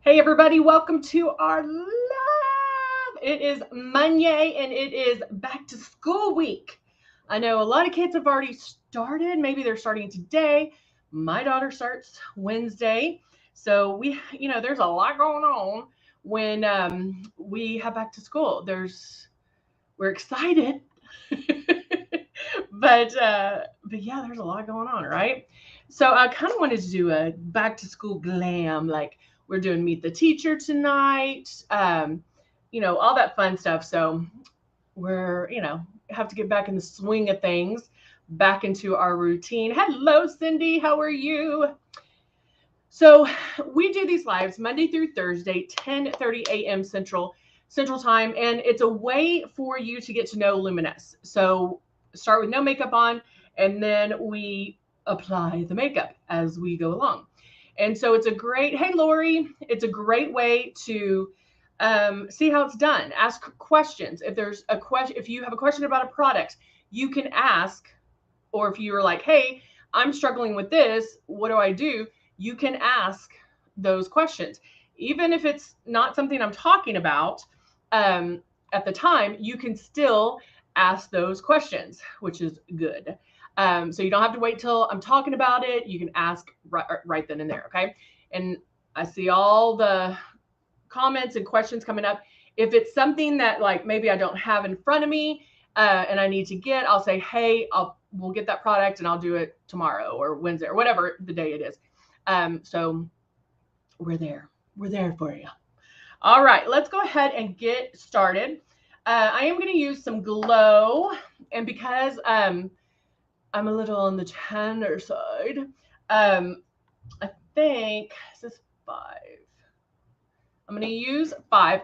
Hey everybody, welcome to our live. It is Monday and it is back to school week. I know a lot of kids have already started. Maybe they're starting today. My daughter starts Wednesday. So there's a lot going on when we have back to school. We're excited. but yeah, there's a lot going on, right? So I kind of wanted to do a back to school glam, like we're doing meet the teacher tonight, all that fun stuff. So we're have to get back in the swing of things, back into our routine. Hello, Cindy, how are you? So we do these lives Monday through Thursday, 10:30 a.m. Central Time, and it's a way for you to get to know Luminess. So start with no makeup on, and then we apply the makeup as we go along. And so hey Lori, it's a great way to see how it's done. Ask questions. If you have a question about a product, you can ask, or if you're like, hey, I'm struggling with this, what do I do? You can ask those questions. Even if it's not something I'm talking about at the time, you can still ask those questions, which is good. So you don't have to wait till I'm talking about it. You can ask right then and there, okay? And I see all the comments and questions coming up. If it's something that like maybe I don't have in front of me and I need to get, I'll say, hey, we'll get that product and I'll do it tomorrow or Wednesday or whatever the day it is. So we're there. We're there for you. All right, let's go ahead and get started. I am going to use some glow, and because I'm a little on the tanner side, I think this is 5. I'm going to use 5.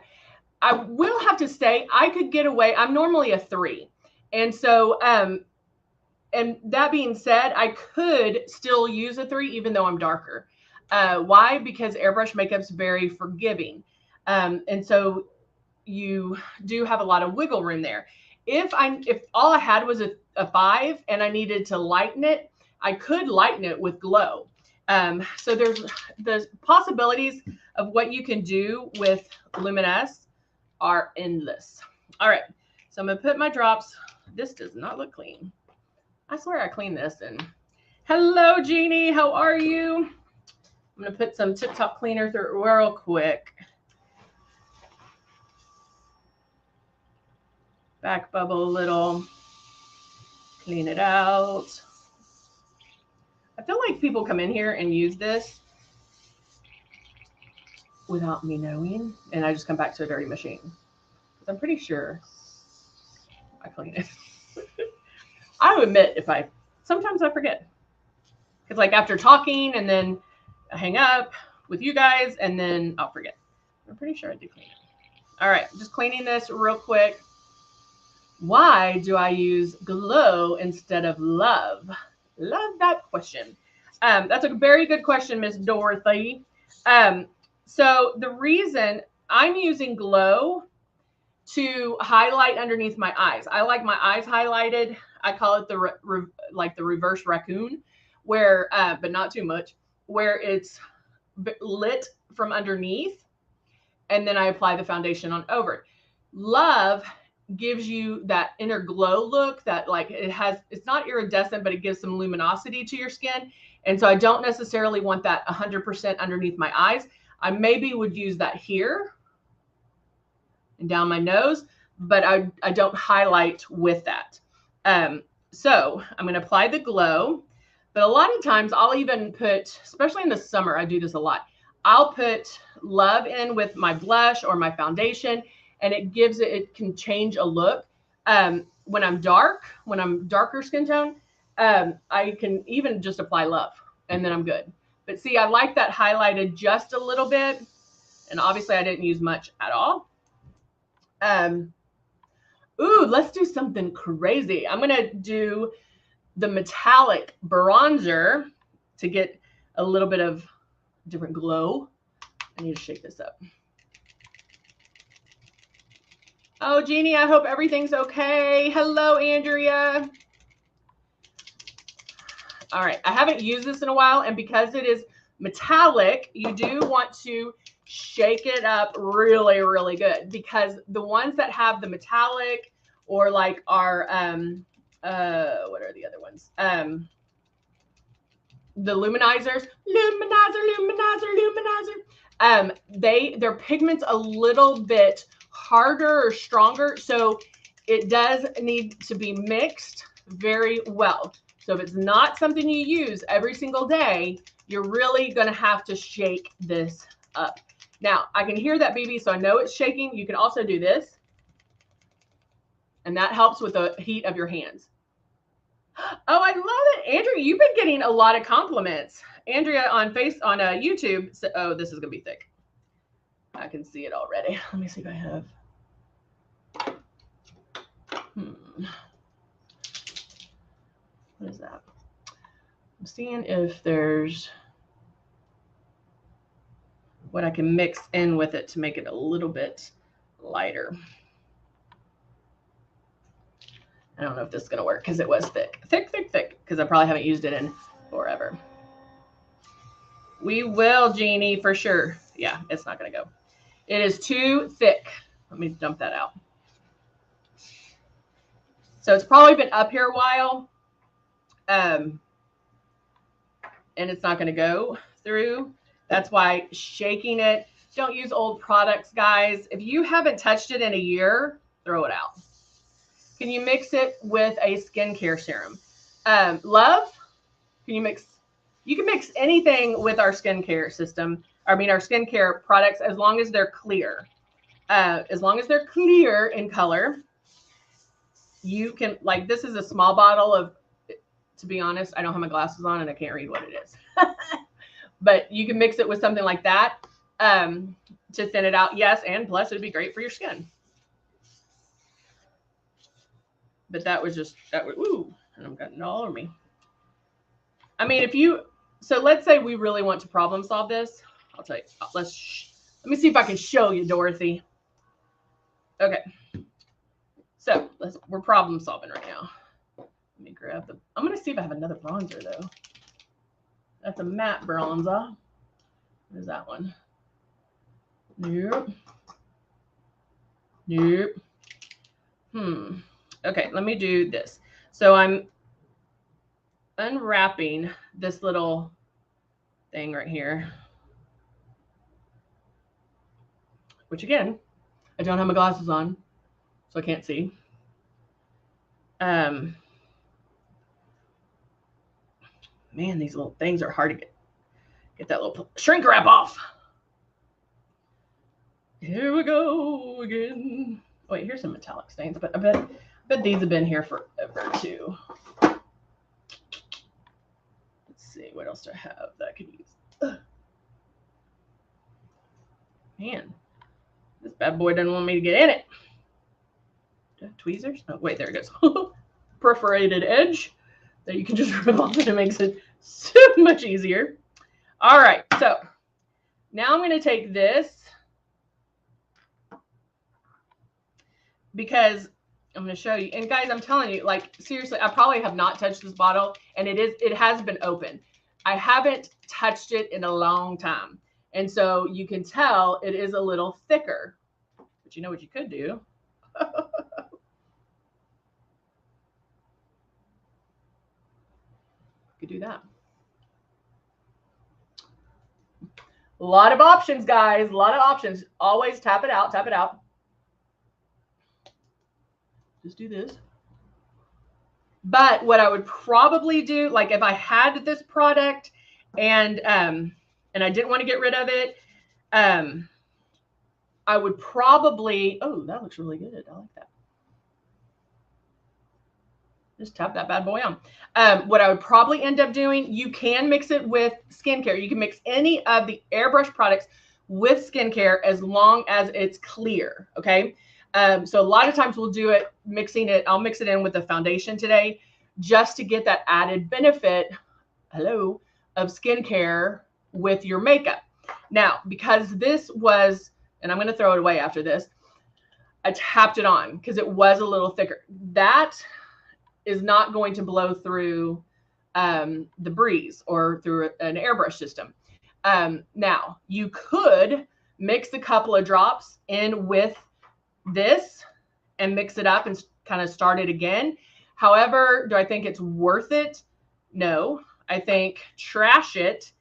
I will have to say I could get away. I'm normally a 3, and so and that being said, I could still use a 3 even though I'm darker. Why? Because airbrush makeup's very forgiving. And so you do have a lot of wiggle room there. If all I had was a 5 and I needed to lighten it, I could lighten it with glow. So there's the possibilities of what you can do with Luminess are endless. All right, so I'm gonna put my drops. This does not look clean. I swear I cleaned this. And hello, Jeannie, how are you? I'm gonna put some Tip Top cleaner through real quick. Back bubble a little, clean it out. I feel like people come in here and use this without me knowing, and I just come back to a dirty machine. Because I'm pretty sure I clean it. I admit sometimes I forget. Because like after talking and then I hang up with you guys and then I'll forget. I'm pretty sure I do clean it. All right, just cleaning this real quick. Why do I use glow instead of love? Love that question. That's a very good question, Miss Dorothy. So the reason I'm using glow to highlight underneath my eyes. I like my eyes highlighted. I call it the reverse raccoon, where but not too much, where it's lit from underneath, and then I apply the foundation on over it. Love gives you that inner glow look that like it's not iridescent, but it gives some luminosity to your skin. And so I don't necessarily want that 100% underneath my eyes. I maybe would use that here and down my nose, but I don't highlight with that. So I'm going to apply the glow, but a lot of times I'll even put, especially in the summer, I do this a lot. I'll put love in with my blush or my foundation, and it can change a look. When I'm darker skin tone, I can even just apply love and then I'm good. But see, I like that highlighted just a little bit. And obviously I didn't use much at all. Ooh, let's do something crazy. I'm going to do the metallic bronzer to get a little bit of different glow. I need to shake this up. Oh, Jeannie, I hope everything's okay. Hello, Andrea. All right, I haven't used this in a while, and because it is metallic, you do want to shake it up really, really good, because the ones that have the metallic, or like our what are the other ones? The luminizers, their pigment's a little bit harder or stronger, so it does need to be mixed very well. So if it's not something you use every single day, you're really going to have to shake this up. Now, I can hear that, BB, so I know it's shaking. You can also do this, and that helps with the heat of your hands. Oh, I love it. Andrea, you've been getting a lot of compliments. Andrea on YouTube said, oh, this is going to be thick. I can see it already. Let me see if I have. What is that? I'm seeing if there's what I can mix in with it to make it a little bit lighter. I don't know if this is going to work because it was thick, because I probably haven't used it in forever. We will, Jeannie, for sure. Yeah, it's not going to go. It is too thick. Let me dump that out. So it's probably been up here a while, and it's not going to go through. That's why shaking it. Don't use old products, guys. If you haven't touched it in a year, throw it out. Can you mix it with a skincare serum? Love, can you mix? You can mix anything with our skincare system. I mean, our skincare products, as long as they're clear. As long as they're clear in color, you can, like, this is a small bottle of, to be honest, I don't have my glasses on and I can't read what it is. But you can mix it with something like that to thin it out. Yes, and plus it'd be great for your skin. But that was just, ooh, and I'm getting it all over me. I mean, so let's say we really want to problem solve this. I'll tell you, let me see if I can show you, Dorothy. Okay. So we're problem solving right now. Let me grab I'm going to see if I have another bronzer though. That's a matte bronzer. What is that one? Nope. Nope. Okay, let me do this. So I'm unwrapping this little thing right here, which again, I don't have my glasses on, so I can't see. Man, these little things are hard to get that little shrink wrap off. Here we go again. Wait, here's some metallic stains, but I bet these have been here forever too. Let's see, what else do I have that I could use? Man, this bad boy doesn't want me to get in it. Tweezers? Oh, wait, there it goes. Perforated edge that you can just rip off, and it makes it so much easier. All right, so now I'm going to take this, because I'm going to show you. And guys, I'm telling you, like, seriously, I probably have not touched this bottle, and it has been open. I haven't touched it in a long time. And so you can tell it is a little thicker. But you know what you could do? You could do that. A lot of options, guys. A lot of options. Always tap it out. Tap it out. Just do this. But what I would probably do, like if I had this product and I didn't want to get rid of it, I would probably, oh, that looks really good. I like that. Just tap that bad boy on. What I would probably end up doing, you can mix it with skincare. You can mix any of the Airbrush products with skincare as long as it's clear, okay? So a lot of times we'll do it, I'll mix it in with the foundation today just to get that added benefit, of skincare with your makeup. Now, because this was, and I'm going to throw it away after this, I tapped it on because it was a little thicker. That is not going to blow through the breeze or through an airbrush system. Now, you could mix a couple of drops in with this and mix it up and kind of start it again. However, do I think it's worth it? No. I think trash it,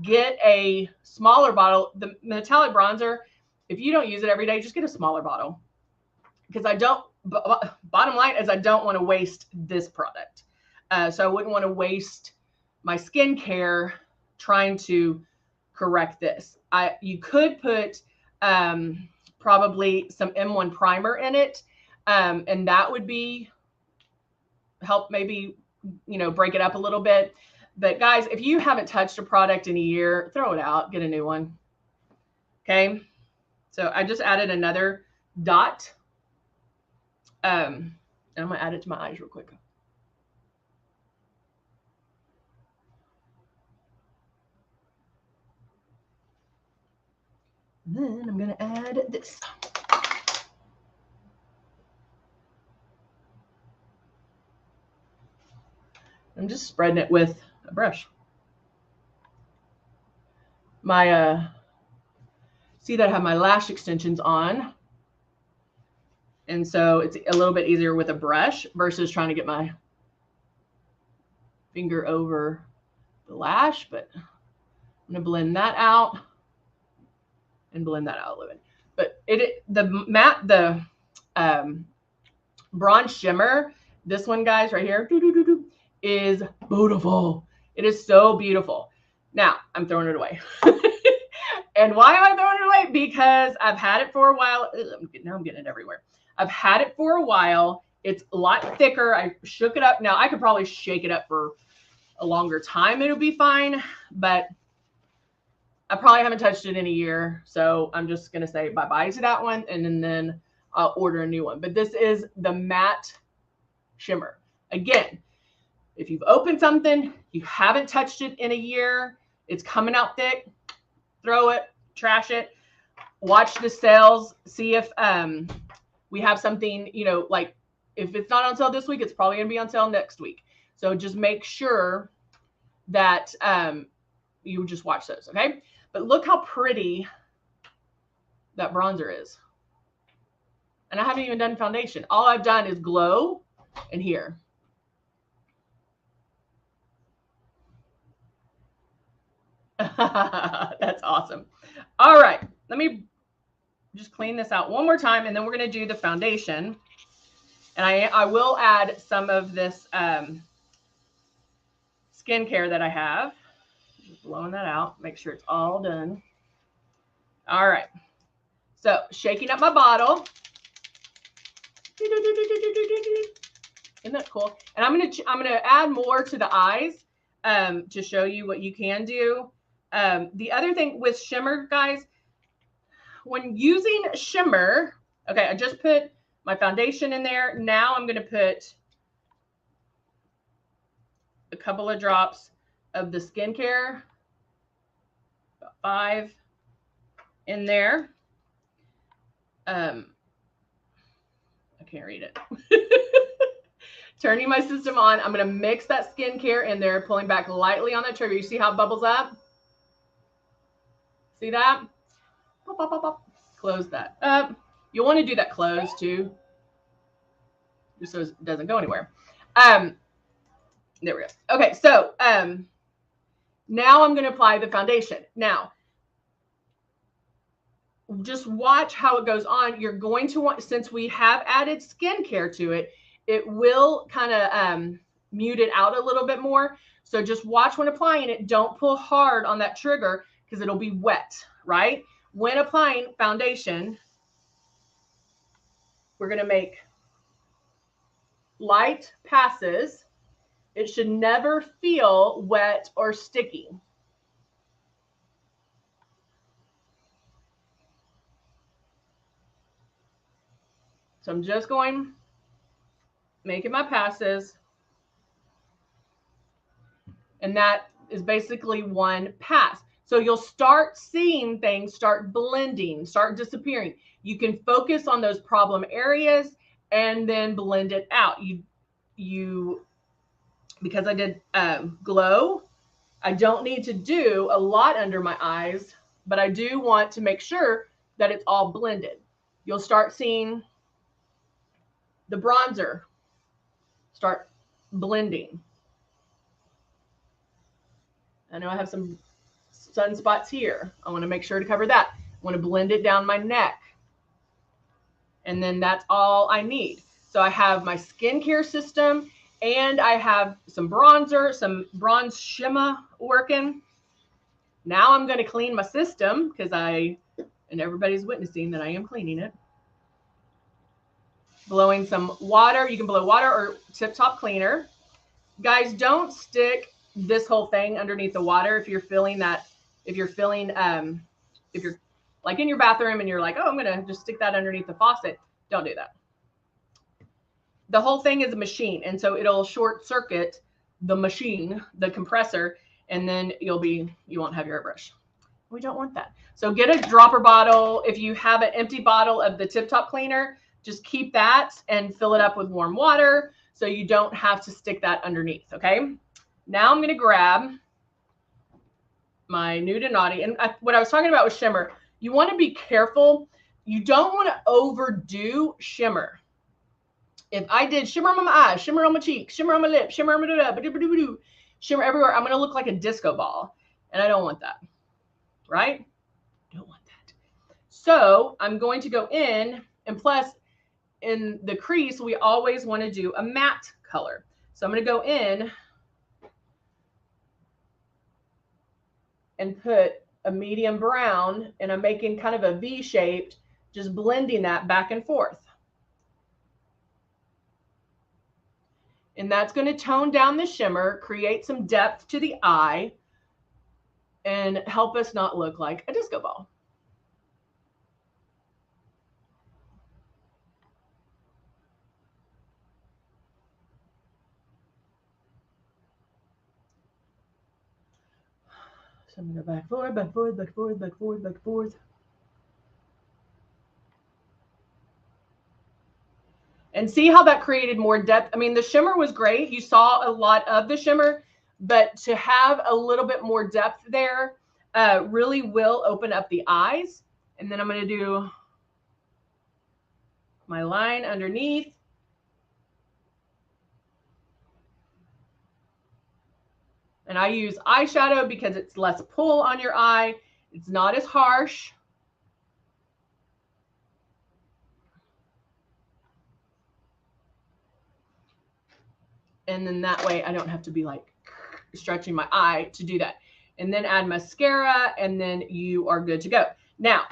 get a smaller bottle. The metallic bronzer, if you don't use it every day, just get a smaller bottle. Because bottom line is I don't want to waste this product. So I wouldn't want to waste my skincare trying to correct this. You could put probably some M1 primer in it, and that would help maybe, break it up a little bit. But guys, if you haven't touched a product in a year, throw it out, get a new one. Okay. So I just added another dot. And I'm going to add it to my eyes real quick. Then I'm going to add this. I'm just spreading it with a brush. See that I have my lash extensions on. And so it's a little bit easier with a brush versus trying to get my finger over the lash, but I'm going to blend that out and blend that out a little bit. But the bronze shimmer, this one, guys, right here, is beautiful. It is so beautiful. Now I'm throwing it away. And why am I throwing it away? Because I've had it for a while. Now I'm getting it everywhere. I've had it for a while. It's a lot thicker. I shook it up. Now I could probably shake it up for a longer time. It'll be fine, but I probably haven't touched it in a year. So I'm just going to say bye-bye to that one. And then I'll order a new one. But this is the matte shimmer. Again, if you've opened something, you haven't touched it in a year, it's coming out thick, throw it, trash it, watch the sales, see if we have something, like if it's not on sale this week, it's probably going to be on sale next week. So just make sure that you just watch those, okay? But look how pretty that bronzer is. And I haven't even done foundation. All I've done is glow and here. That's awesome. All right, let me just clean this out one more time, and then we're going to do the foundation. And I will add some of this skincare that I have. Just blowing that out. Make sure it's all done. All right. So shaking up my bottle. Isn't that cool? And I'm gonna add more to the eyes to show you what you can do. The other thing with shimmer, guys, when using shimmer, okay, I just put my foundation in there. Now I'm going to put a couple of drops of the skincare, about 5 in there. I can't read it. Turning my system on. I'm going to mix that skincare in there, pulling back lightly on that trigger. You see how it bubbles up? See that? Pop, pop, pop, pop. Close that up. You'll want to do that close too, just so it doesn't go anywhere. There we go. Okay, so now I'm going to apply the foundation. Now, just watch how it goes on. You're going to want, since we have added skincare to it, it will kind of mute it out a little bit more. So just watch when applying it. Don't pull hard on that trigger because it'll be wet, right? When applying foundation, we're going to make light passes. It should never feel wet or sticky. So I'm just going, making my passes. And that is basically one pass. So you'll start seeing things start blending, start disappearing. You can focus on those problem areas and then blend it out. Because I did glow I don't need to do a lot under my eyes, but I do want to make sure that it's all blended. You'll start seeing the bronzer start blending. I know I have some sunspots here. I want to make sure to cover that. I want to blend it down my neck. And then that's all I need. So I have my skincare system and I have some bronzer, some bronze shimmer working. Now I'm going to clean my system because and everybody's witnessing that I am cleaning it. Blowing some water. You can blow water or Tip Top Cleaner. Guys, don't stick this whole thing underneath the water if you're feeling if you're like in your bathroom and you're like, oh, I'm going to just stick that underneath the faucet. Don't do that. The whole thing is a machine. And so it'll short circuit the machine, the compressor, and then you won't have your airbrush. We don't want that. So get a dropper bottle. If you have an empty bottle of the Tip Top Cleaner, just keep that and fill it up with warm water so you don't have to stick that underneath, okay? Now I'm going to grab my Nude and Naughty. And what I was talking about with shimmer, you want to be careful. You don't want to overdo shimmer. If I did shimmer on my eyes, shimmer on my cheeks, shimmer on my lips, shimmer on my shimmer everywhere, I'm going to look like a disco ball. And I don't want that, right? Don't want that. So I'm going to go in, and plus in the crease, we always want to do a matte color. So I'm going to go in and put a medium brown, and I'm making kind of a V-shaped, just blending that back and forth. And that's going to tone down the shimmer, create some depth to the eye, and help us not look like a disco ball. So I'm going to go back forward, back forward, back forward, back forward, back forward. And see how that created more depth. I mean, the shimmer was great. You saw a lot of the shimmer, but to have a little bit more depth there really will open up the eyes. And then I'm going to do my line underneath. And I use eyeshadow because it's less pull on your eye. It's not as harsh. And then that way I don't have to be like stretching my eye to do that. And then add mascara, and then you are good to go. Now,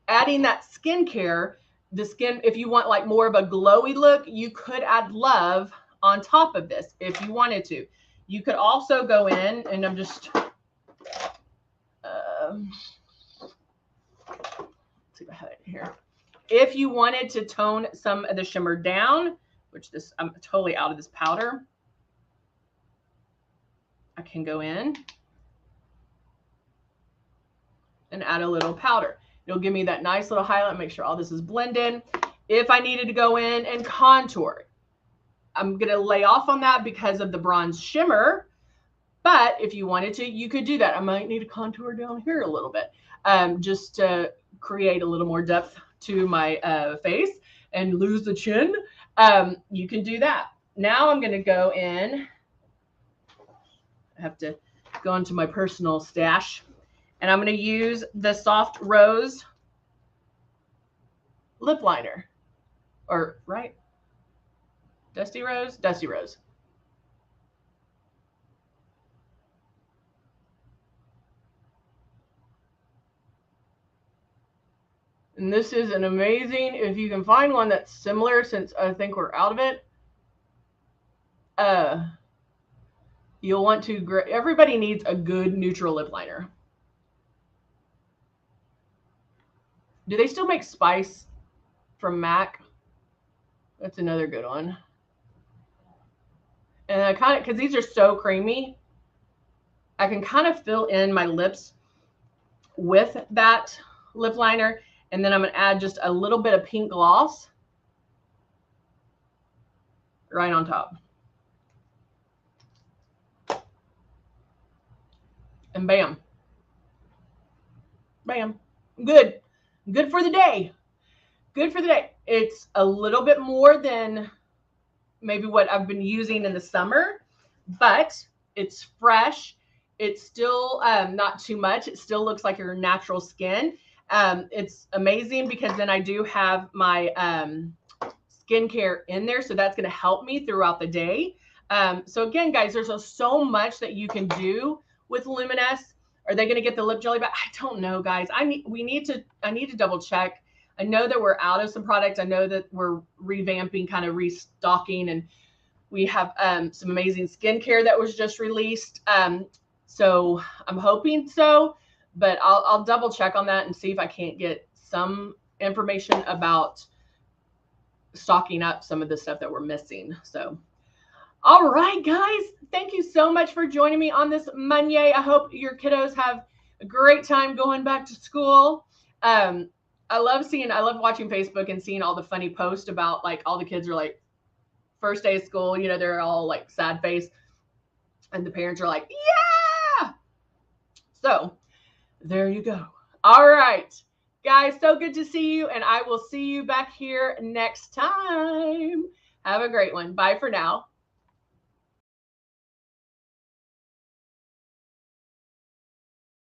adding that skincare, the skin, if you want like more of a glowy look, you could add Love on top of this if you wanted to. You could also go in, and I'm just, let's see if I have it here. If you wanted to tone some of the shimmer down, which I'm totally out of this powder, I can go in and add a little powder. It'll give me that nice little highlight, make sure all this is blended. If I needed to go in and contour, I'm going to lay off on that because of the bronze shimmer. But if you wanted to, you could do that. I might need to contour down here a little bit just to create a little more depth to my face and lose the chin. You can do that. Now I'm going to go in. I have to go into my personal stash. And I'm going to use the Soft Rose lip liner. Or, right? Dusty Rose? Dusty Rose. And this is an amazing, if you can find one that's similar, since I think we're out of it, you'll want to, everybody needs a good neutral lip liner. Do they still make Spice from MAC? That's another good one. And I kind of, because these are so creamy, I can kind of fill in my lips with that lip liner. And then I'm going to add just a little bit of pink gloss right on top. and bam, bam, good. Good for the day. Good for the day. It's a little bit more than maybe what I've been using in the summer, but it's fresh. It's still not too much. It still looks like your natural skin. It's amazing because then I do have my skincare in there. So that's going to help me throughout the day. So again, guys, there's so much that you can do with Luminess. Are they going to get the lip jelly back? I don't know, guys. I need to double check. I know that we're out of some products. I know that we're revamping, kind of restocking, and we have some amazing skincare that was just released. So I'm hoping so, but I'll double check on that and see if I can't get some information about stocking up some of the stuff that we're missing. So, all right, guys, thank you so much for joining me on this Monday. I hope your kiddos have a great time going back to school. I love watching Facebook and seeing all the funny posts about like all the kids are like first day of school, you know, they're all like sad face and the parents are like, yeah. So there you go. All right, guys, so good to see you. And I will see you back here next time. Have a great one. Bye for now.